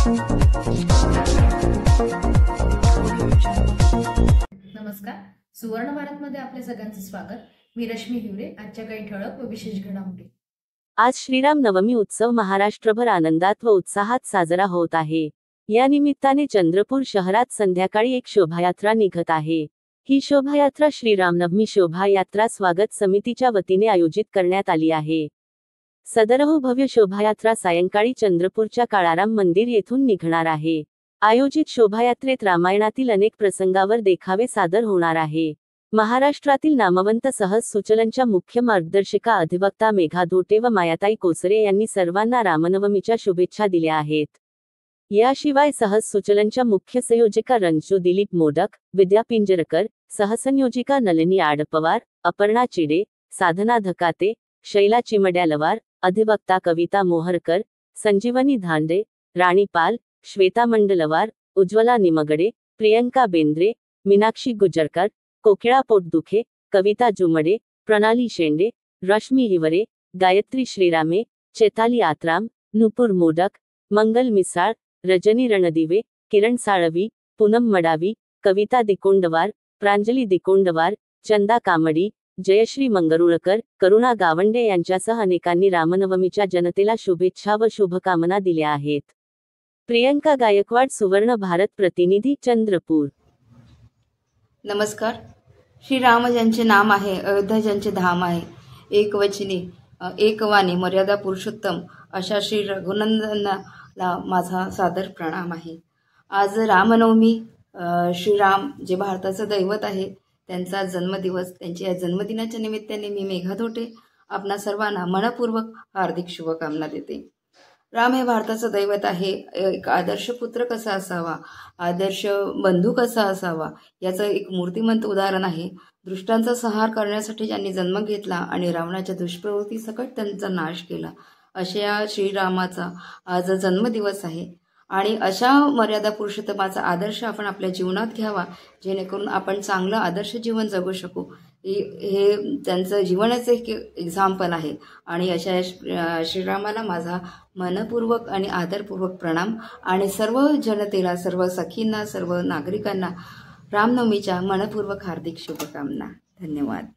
नमस्कार, सुवर्ण भारतमध्ये आपले सगळ्यांचे स्वागत। मी रश्मी हिवरे। आजच्या काही ठळक व विशेष घडामोडी। आज श्रीराम नवमी उत्सव महाराष्ट्रभर आनंदात व उत्साहात साजरा होत आहे। या निमित्ताने चंद्रपूर शहरात संध्याकाळी एक शोभायात्रा निघत आहे। ही शोभायात्रा श्रीरामनवमी शोभायात्रा स्वागत समितीच्या वतीने आयोजित करण्यात आली आहे। सदरह भव्य शोभायात्रा सायंकाळी चंद्रपूरच्या काळाराम मंदिर येथून निघणार आहे। आयोजित शोभायात्रेत रामायणातील अनेक प्रसंगावर देखावे सादर होणार आहे। महाराष्ट्रातील नामवंत सहज सुचलनच्या मुख्य मार्गदर्शिका अधिवक्ता मेघा धोटे व मायाताई कोसरे यांनी सर्वांना रामनवमीच्या शुभेच्छा दिल्या आहेत। याशिवाय सहज सुचलनच्या मुख्य संयोजिका रंजू दिलीप मोडक, विद्या पिंजरकर, सहसंयोजिका नलिनी आडपवार, अपर्णा चिडे, साधना धकाते, शैला चिमड्यालवार, अधिवक्ता कविता मोहरकर, संजीवनी धांडे, राणी पाल, श्वेता मंडलवार, उज्ज्वला निमगडे, प्रियंका बेंद्रे, मीनाक्षी गुजरकर, कोकिळा पोटदुखे, कविता जुमडे, प्रणाली शेंडे, रश्मी हिवरे, गायत्री श्रीरामे, चैताली आत्राम, नुपूर मोडक, मंगल मिसाळ, रजनी रणदिवे, किरण साळवी, पूनम मडावी, कविता दिकोंडवार, प्रांजली दिकोंडवार, चंदा कामडी, जयश्री मंगरुळकर, करुणा गावंडे यांच्यासह अनेकांनी रामनवमीच्या जनतेला शुभेच्छा व शुभकामना दिल्या आहेत। प्रियंका गायकवाड, सुवर्ण भारत प्रतिनिधी, चंद्रपूर। नमस्कार। श्रीराम ज्यांचे नाम आहे, अयोध्या ज्यांचे धाम आहे, एकवचनी एकवाणी मर्यादा पुरुषोत्तम अशा श्री रघुनंदनाला माझा सादर प्रणाम आहे। आज रामनवमी, श्रीराम जे भारताचं दैवत आहे त्यांचा जन्मदिवस, त्यांच्या जन्मदिनाच्या निमित्ताने मी मेघा धोटे आपणा सर्वांना मनपूर्वक हार्दिक शुभकामना देते। राम हे भारताचं दैवत आहे। एक आदर्श पुत्र कसा असावा, आदर्श बंधू कसा असावा याचं एक मूर्तिमंत उदाहरण आहे। दुष्टांचा संहार करण्यासाठी ज्यांनी जन्म घेतला आणि रावणाच्या दुष्प्रवृत्ती सकट त्यांचा नाश केला, अशा श्रीरामाचा आज जन्मदिवस आहे। आणि अशा मर्यादा पुरुषोत्तमाचा आदर्श आपण आपल्या जीवनात घ्यावा, जेणेकरून आपण चांगलं आदर्श जीवन जगू शकू। हे त्यांचं जीवनाचं एक एक्झाम्पल आहे। आणि अशा श्रीरामाला माझा मनपूर्वक आणि आदरपूर्वक प्रणाम आणि सर्व जनतेला, सर्व सखींना, सर्व नागरिकांना रामनवमीच्या मनपूर्वक हार्दिक शुभकामना। धन्यवाद।